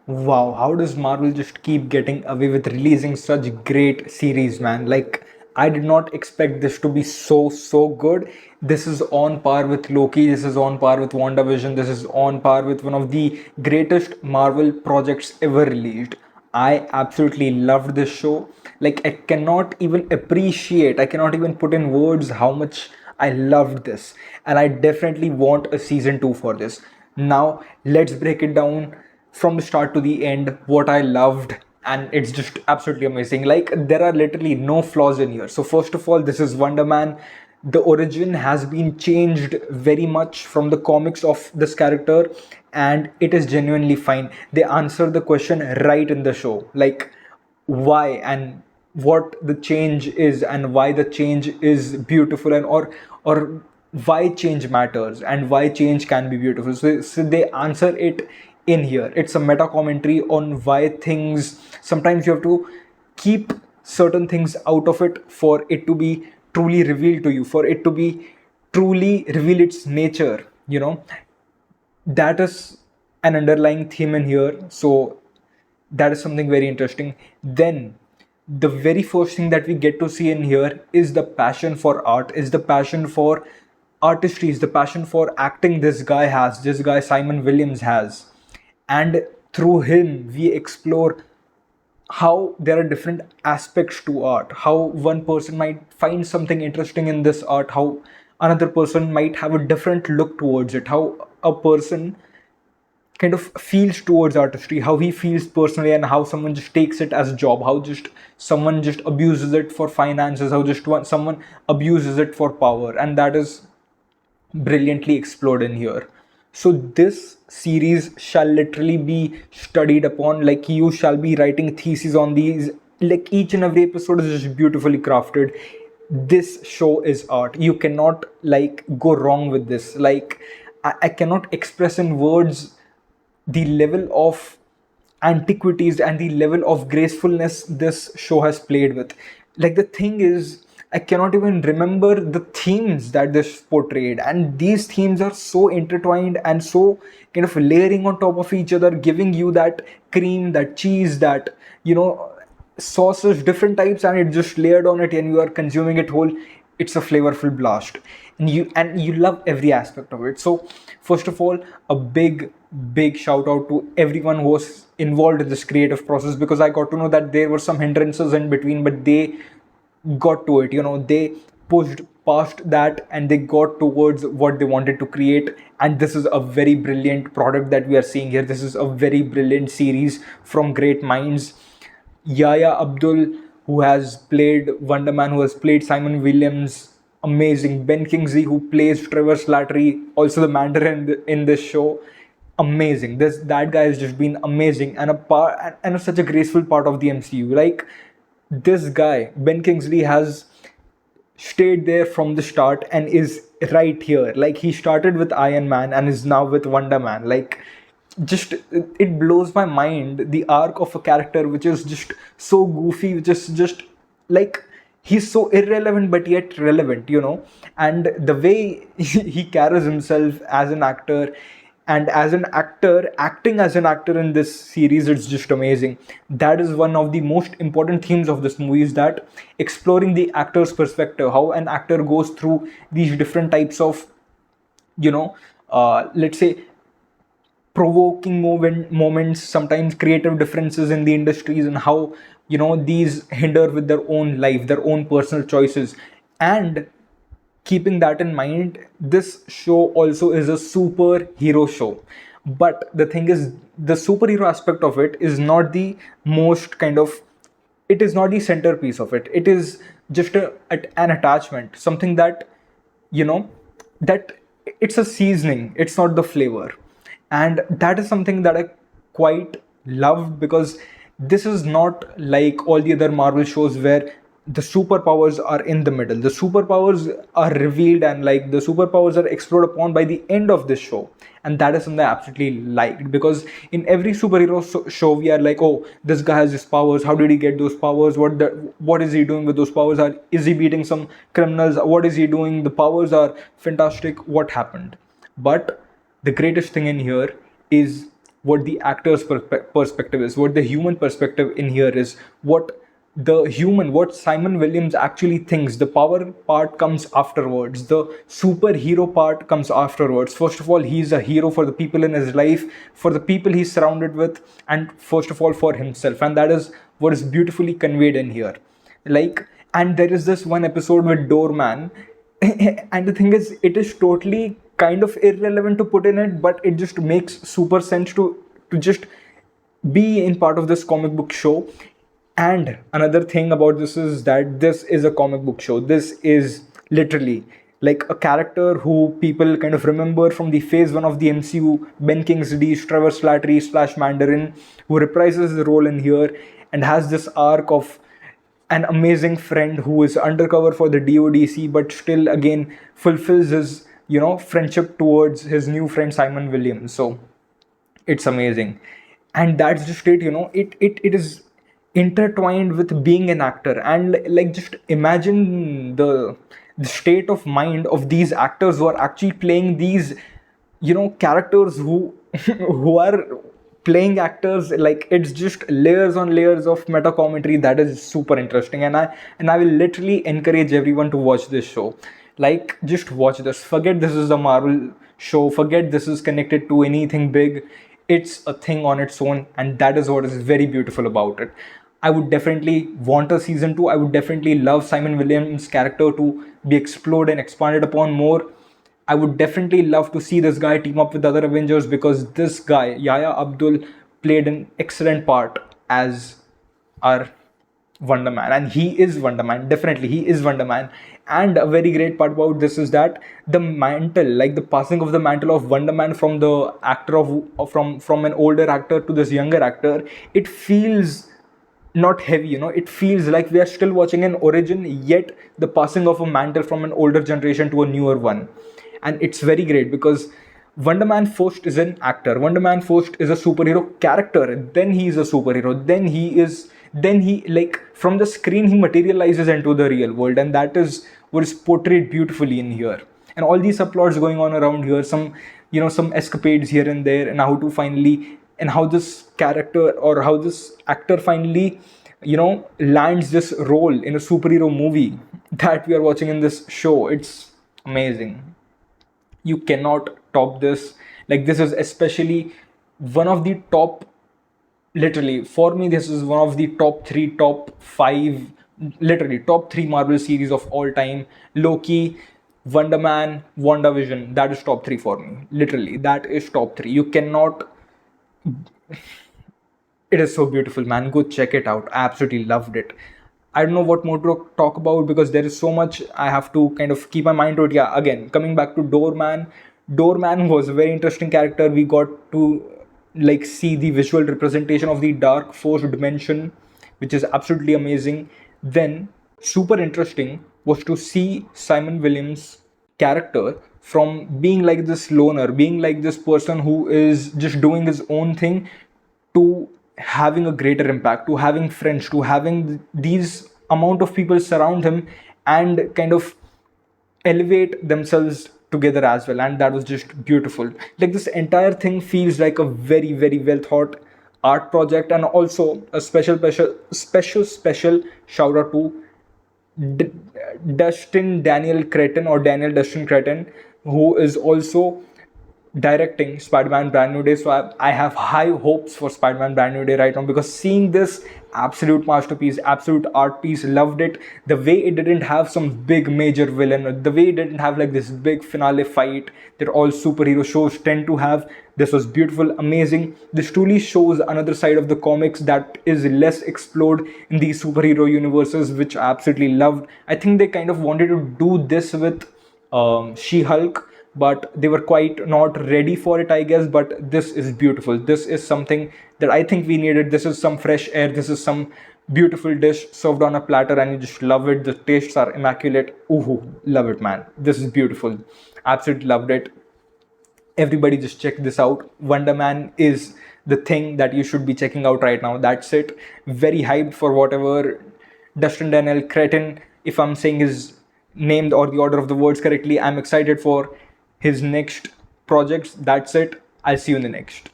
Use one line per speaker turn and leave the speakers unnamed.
Wow, how does Marvel just keep getting away with releasing such great series, man? Like, I did not expect this to be so good. This is on par with Loki, this is on par with WandaVision, this is on par with one of the greatest Marvel projects ever released. I absolutely loved this show. Like, I cannot even put in words how much I loved this. And I definitely want a season 2 for this. Now, let's break it down from the start to the end, what I loved, and it's just absolutely amazing. Like, there are literally no flaws in here. So first of all, this is Wonderman. The origin has been changed very much from the comics of this character, and it is genuinely fine. They answer the question right in the show, like why and what the change is and why the change is beautiful, and or why change matters and why change can be beautiful. So they answer it in here. It's a meta commentary on why things sometimes you have to keep certain things out of it for it to be truly revealed to you, for it to be truly reveal its nature, that is an underlying theme in here. So that is something very interesting. Then the very first thing that we get to see in here is the passion for art, is the passion for artistry, is the passion for acting this guy Simon Williams has. And through him we explore how there are different aspects to art, how one person might find something interesting in this art, how another person might have a different look towards it, how a person kind of feels towards artistry, how he feels personally, and how someone just takes it as a job, how just someone just abuses it for finances, how just someone abuses it for power, and that is brilliantly explored in here. So this series shall literally be studied upon. Like, you shall be writing theses on these. Like, each and every episode is just beautifully crafted. This show is art. You cannot like go wrong with this. Like, I cannot express in words the level of antiquities and the level of gracefulness this show has played with. Like, the thing is, I cannot even remember the themes that this portrayed, and these themes are so intertwined and so kind of layering on top of each other, giving you that cream, that cheese, that sauces, different types, and it just layered on it, and you are consuming it whole. It's a flavorful blast, and you love every aspect of it. So first of all, a big shout out to everyone who was involved in this creative process, because I got to know that there were some hindrances in between, but they got to it. They pushed past that and they got towards what they wanted to create. And this is a very brilliant product that we are seeing here. This is a very brilliant series from great minds. Yaya Abdul, who has played Wonderman, who has played Simon Williams, amazing. Ben Kingsley, who plays Trevor Slattery, also the Mandarin in this show, amazing. That guy has just been amazing, and such a graceful part of the MCU. Like, this guy Ben Kingsley has stayed there from the start and is right here. Like, he started with Iron Man and is now with Wonder Man. Like, just it blows my mind, the arc of a character which is just so goofy, which is just like, he's so irrelevant but yet relevant, and the way he carries himself as an actor, and as an actor acting as an actor in this series, it's just amazing. That is one of the most important themes of this movie, is that exploring the actor's perspective, how an actor goes through these different types of, let's say, provoking moments, sometimes creative differences in the industries, and how these hinder with their own life, their own personal choices. And keeping that in mind, this show also is a superhero show. But the thing is, the superhero aspect of it is not the most kind of, it is not the centerpiece of it. It is just an attachment, something that, you know that it's a seasoning, it's not the flavor. And that is something that I quite loved, because this is not like all the other Marvel shows where the superpowers are in the middle. The superpowers are revealed, and like, the superpowers are explored upon by the end of this show. And that is something I absolutely liked, because in every superhero show we are like, oh, this guy has his powers, how did he get those powers, what is he doing with those powers, is he beating some criminals, what is he doing, the powers are fantastic, what happened. But the greatest thing in here is what the actor's perspective is, what the human perspective in here is, what Simon Williams actually thinks. The power part comes afterwards, the superhero part comes afterwards. First of all, he's a hero for the people in his life, for the people he's surrounded with, and first of all for himself. And that is what is beautifully conveyed in here. Like, and there is this one episode with Doorman, and the thing is, it is totally kind of irrelevant to put in it, but it just makes super sense to just be in part of this comic book show. And another thing about this is that this is a comic book show. This is literally like a character who people kind of remember from the phase 1 of the MCU, Ben Kingsley, Trevor Slattery slash Mandarin, who reprises the role in here and has this arc of an amazing friend who is undercover for the DODC, but still again fulfills his, friendship towards his new friend Simon Williams. So it's amazing. And that's just it, it is intertwined with being an actor. And like, just imagine the state of mind of these actors who are actually playing these, characters who who are playing actors. Like, it's just layers on layers of meta commentary that is super interesting. And I will literally encourage everyone to watch this show. Like, just watch this. Forget this is a Marvel show, forget this is connected to anything big. It's a thing on its own, and that is what is very beautiful about it. I would definitely want a season 2. I would definitely love Simon Williams' character to be explored and expanded upon more. I would definitely love to see this guy team up with other Avengers, because this guy, Yahya Abdul, played an excellent part as our Wonderman, and he is Wonderman. Definitely, he is Wonderman. And a very great part about this is that the mantle, like the passing of the mantle of Wonderman from the actor from an older actor to this younger actor, it feels not heavy. It feels like we are still watching an origin, yet the passing of a mantle from an older generation to a newer one. And it's very great because Wonderman first is an actor. Wonderman first is a superhero character. Then he is a superhero. Then he, like, from the screen, he materializes into the real world. And that is what is portrayed beautifully in here. And all these subplots going on around here, some escapades here and there, and how this character or how this actor finally, lands this role in a superhero movie that we are watching in this show. It's amazing. You cannot top this. Like, this is especially one of the top, literally for me, this is one of the top 3, top 5, literally top 3 Marvel series of all time. Loki, Wonderman, WandaVision, that is top 3 for me. Literally, that is top 3. You cannot. It is so beautiful, man. Go check it out. I absolutely loved it. I don't know what more to talk about because there is so much I have to kind of keep my mind to it. Yeah, again, coming back to Doorman. Doorman was a very interesting character. We got to like see the visual representation of the dark force dimension, which is absolutely amazing. Then, super interesting was to see Simon Williams' character from being like this loner, being like this person who is just doing his own thing, to having a greater impact, to having friends, to having these amount of people surround him and kind of elevate themselves together as well. And that was just beautiful. Like, this entire thing feels like a very, very well thought art project. And also a special shout out to Daniel Dustin Cretton, who is also directing Spider-Man Brand New Day. So I have high hopes for Spider-Man Brand New Day right now, because seeing this absolute masterpiece, absolute art piece, loved it. The way it didn't have some big major villain, the way it didn't have like this big finale fight that all superhero shows tend to have. This was beautiful, amazing. This truly shows another side of the comics that is less explored in these superhero universes, which I absolutely loved. I think they kind of wanted to do this with She-Hulk, but they were quite not ready for it, I guess. But this is beautiful. This is something that I think we needed. This is some fresh air. This is some beautiful dish served on a platter, and you just love it. The tastes are immaculate. Ooh, love it, man. This is beautiful. Absolutely loved it. Everybody just check this out. Wonderman is the thing that you should be checking out right now. That's it. Very hyped for whatever Dustin Daniel Cretton, if I'm saying his name or the order of the words correctly, I'm excited for his next projects. That's it. I'll see you in the next.